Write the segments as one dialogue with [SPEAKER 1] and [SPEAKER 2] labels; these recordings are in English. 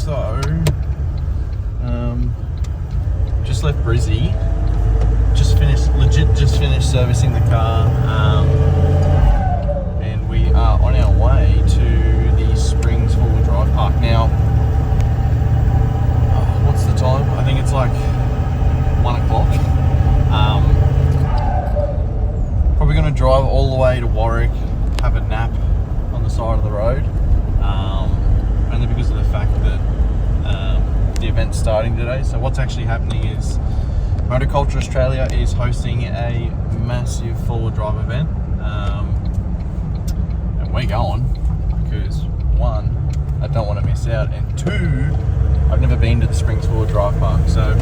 [SPEAKER 1] So, just left Brizzy. Just finished servicing the car. And we are on our way to the Springs four-wheel drive park now. What's the time? I think it's like 1 o'clock. Probably going to drive all the way to Warick, have a nap on the side of the road. Only because of the fact that the event's starting today. So what's actually happening is Motorculture Australia is hosting a massive four-wheel drive event. And we're going because 1, I don't want to miss out, and 2, I've never been to the Springs four-wheel drive park. So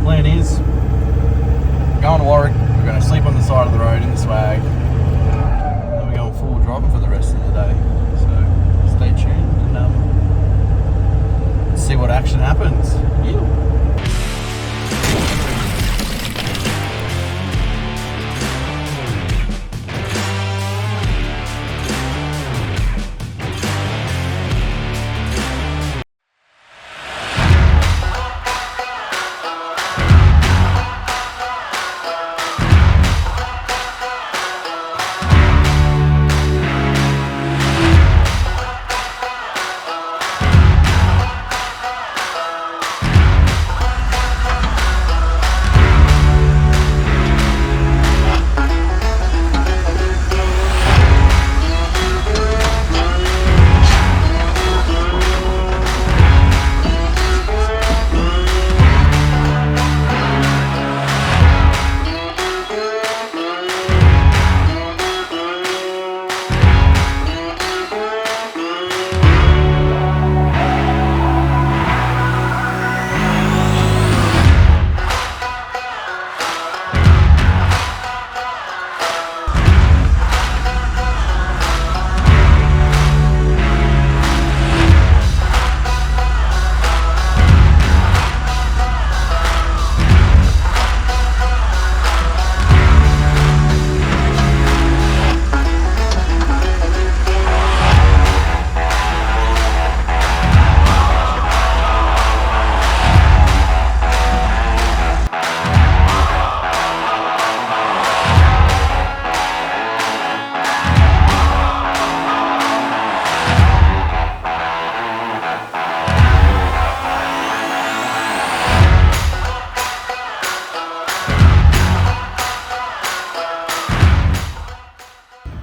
[SPEAKER 1] plan is, we're going to Warwick, we're going to sleep on the side of the road in the swag, and then we're going four-wheel driving for the rest of the day. So stay tuned and see what action happens. Yeah.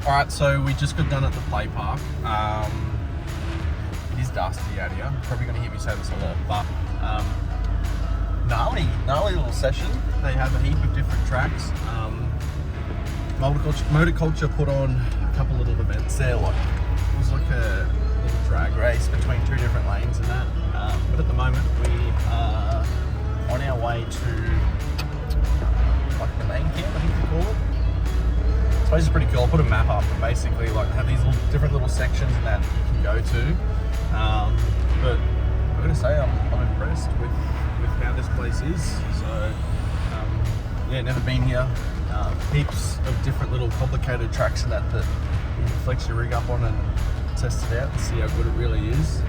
[SPEAKER 1] Alright, so we just got done at the play park. It is dusty out here. Probably going to hear me say this a lot, but gnarly little session. They have a heap of different tracks. Motorculture put on a couple little events there. Like, it was like a little drag race between 2 different lanes and that. But at the moment we are on our way to like the main camp, I think they call it. This place is pretty cool. I'll put a map up, and basically like have these different little sections that you can go to. But I'm gonna say I'm impressed with how this place is. So yeah, never been here. Heaps of different little complicated tracks and that you can flex your rig up on and test it out and see how good it really is.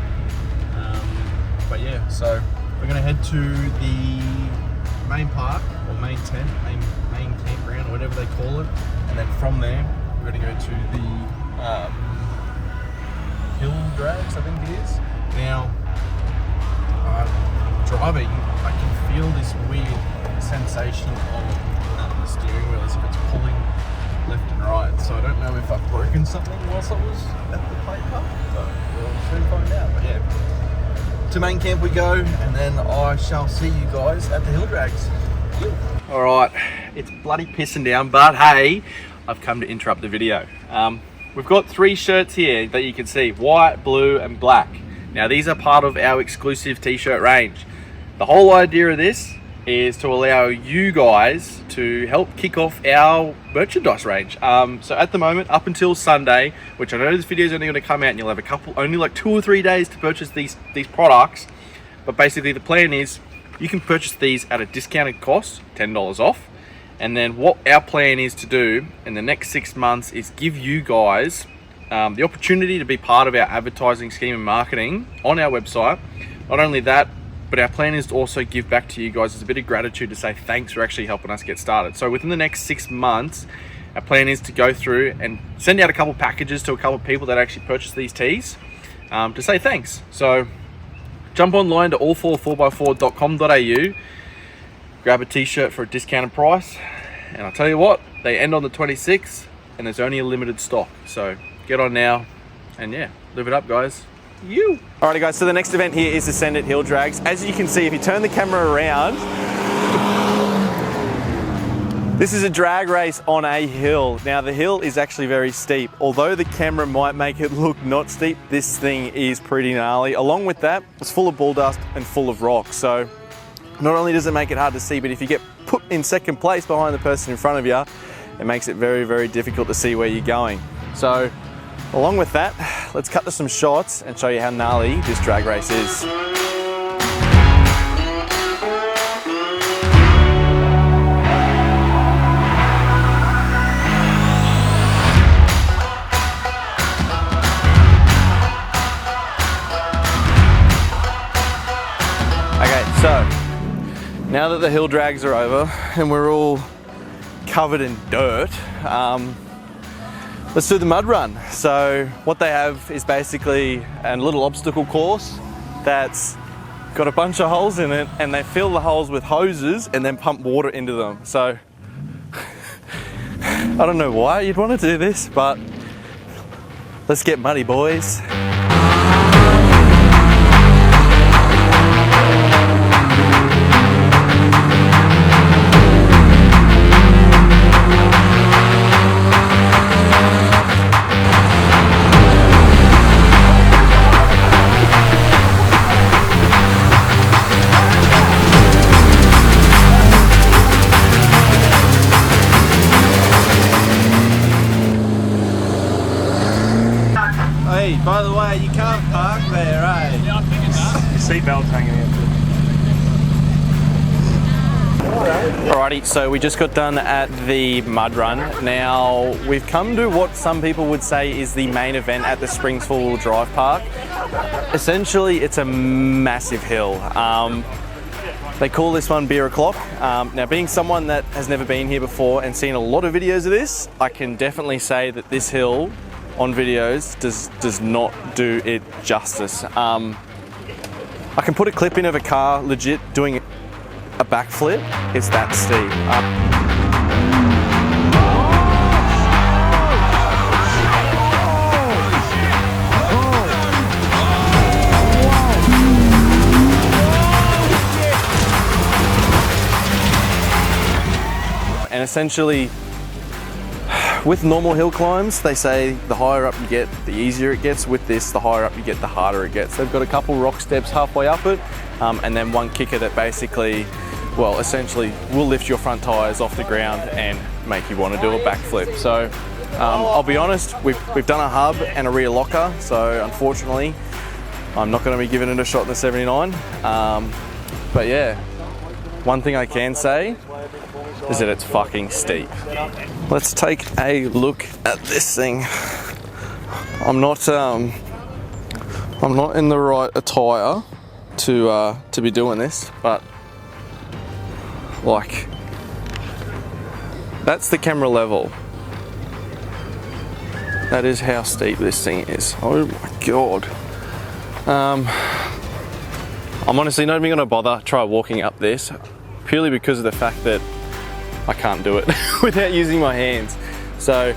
[SPEAKER 1] But yeah, so we're gonna head to the main park or main tent, main campground or whatever they call it, and then from there we're going to go to the hill drags, I think it is. Now driving, I can feel this weird sensation of the steering wheel as if it's pulling left and right, so I don't know if I've broken something whilst I was at the play park, but we'll soon find out. But yeah, to main camp we go, and then I shall see you guys at the hill drags. Alright, it's bloody pissing down, but hey, I've come to interrupt the video. We've got 3 shirts here that you can see, white, blue and black. Now these are part of our exclusive t-shirt range. The whole idea of this is to allow you guys to help kick off our merchandise range. So at the moment, up until Sunday, which I know this video is only going to come out and you'll have only like 2 or 3 days to purchase these products, but basically the plan is you can purchase these at a discounted cost, $10 off, and then what our plan is to do in the next 6 months is give you guys the opportunity to be part of our advertising scheme and marketing on our website,
[SPEAKER 2] not only that, but our plan is to also give back to you guys as a bit of gratitude to say thanks for actually helping us get started. So within the next 6 months, our plan is to go through and send out a couple packages to a couple of people that actually purchase these tees to say thanks. So jump online to all44by4.com.au, grab a t-shirt for a discounted price, and I'll tell you what, they end on the 26th and there's only a limited stock. So get on now and yeah, live it up, guys. Alrighty guys, so the next event here is Ascendant Hill Drags. As you can see, if you turn the camera around, this is a drag race on a hill. Now the hill is actually very steep. Although the camera might make it look not steep, this thing is pretty gnarly. Along with that, it's full of bull dust and full of rocks. So not only does it make it hard to see, but if you get put in second place behind the person in front of you, it makes it very, very difficult to see where you're going. So along with that, let's cut to some shots and show you how gnarly this drag race is. Okay, so now that the hill drags are over and we're all covered in dirt, let's do the mud run. So what they have is basically a little obstacle course that's got a bunch of holes in it, and they fill the holes with hoses and then pump water into them. So I don't know why you'd want to do this, but let's get muddy, boys. By the way, you can't park there, eh?
[SPEAKER 1] Yeah, I figured that.
[SPEAKER 2] Seatbelt's hanging out. Alrighty, so we just got done at the mud run. Now, we've come to what some people would say is the main event at the Springs Four-Wheel Drive Park. Essentially, it's a massive hill. They call this one Beer O'Clock. Now, being someone that has never been here before and seen a lot of videos of this, I can definitely say that this hill on videos does not do it justice. I can put a clip in of a car legit doing a backflip. It's that steep. And essentially, with normal hill climbs, they say the higher up you get, the easier it gets. With this, the higher up you get, the harder it gets. They've got a couple rock steps halfway up it, and then one kicker that basically, well, essentially will lift your front tires off the ground and make you want to do a backflip. So I'll be honest, we've done a hub and a rear locker, so unfortunately, I'm not going to be giving it a shot in the 79. But yeah, one thing I can say is that it's fucking steep. Let's take a look at this thing. I'm not in the right attire to be doing this, but like, that's the camera level. That is how steep this thing is. Oh my god. I'm honestly not even gonna bother try walking up this, purely because of the fact that I can't do it without using my hands. So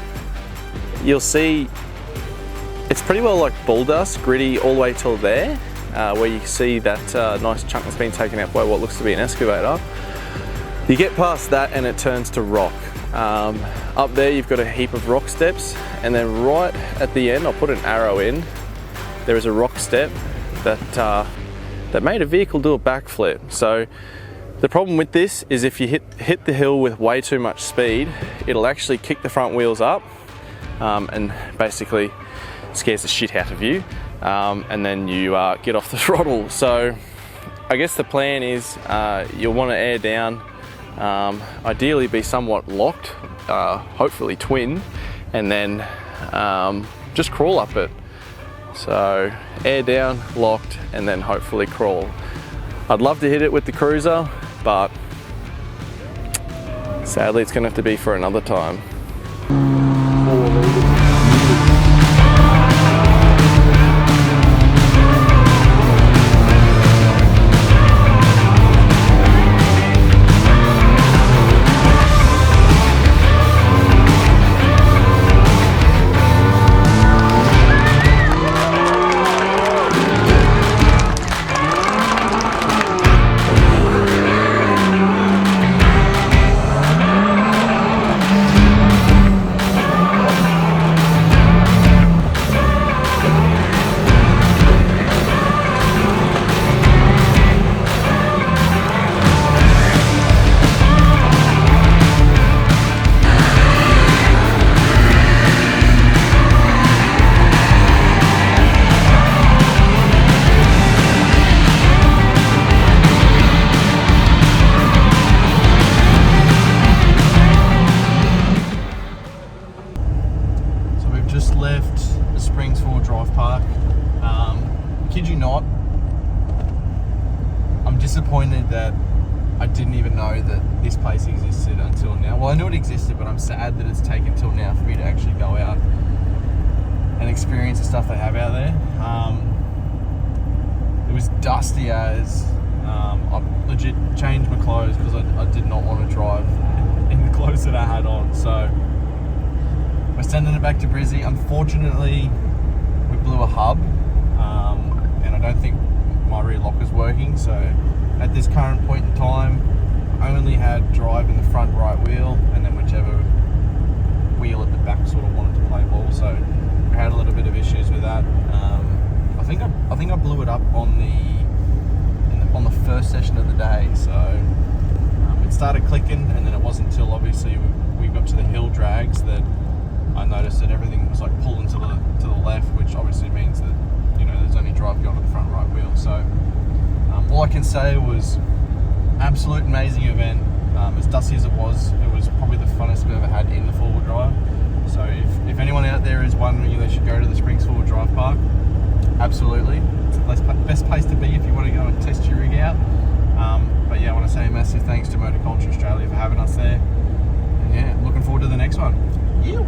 [SPEAKER 2] you'll see it's pretty well like bull dust, gritty all the way till there, where you see that nice chunk that's been taken out by what looks to be an excavator. You get past that and it turns to rock. Up there you've got a heap of rock steps, and then right at the end, I'll put an arrow in, there is a rock step that made a vehicle do a backflip. So the problem with this is if you hit the hill with way too much speed, it'll actually kick the front wheels up and basically scares the shit out of you, and then you get off the throttle. So I guess the plan is you'll want to air down, ideally be somewhat locked, hopefully twin, and then just crawl up it. So air down, locked, and then hopefully crawl. I'd love to hit it with the cruiser, but sadly it's gonna have to be for another time. Kid you not, I'm disappointed that I didn't even know that this place existed until now. Well, I knew it existed, but I'm sad that it's taken till now for me to actually go out and experience the stuff they have out there. It was dusty as I legit changed my clothes because I did not want to drive in the clothes that I had on. So we're sending it back to Brizzy. Unfortunately, we blew a hub. And I don't think my rear lock was working, so at this current point in time I only had drive in the front right wheel and then whichever wheel at the back sort of wanted to play ball, so I had a little bit of issues with that. I think I blew it up on the first session of the day, so it started clicking, and then it wasn't until obviously we got to the hill drags that I noticed that everything was like pulling to the left, which obviously means that, you know, there's only drive going to the front right wheel. So all I can say was absolute amazing event. As dusty as it was probably the funnest I've ever had in the four-wheel drive. So if anyone out there is wondering they should go to the Springs four-wheel drive park, absolutely. It's the best place to be if you want to go and test your rig out. But yeah, I want to say a massive thanks to Motorculture Australia for having us there. And yeah, looking forward to the next one. Yeah.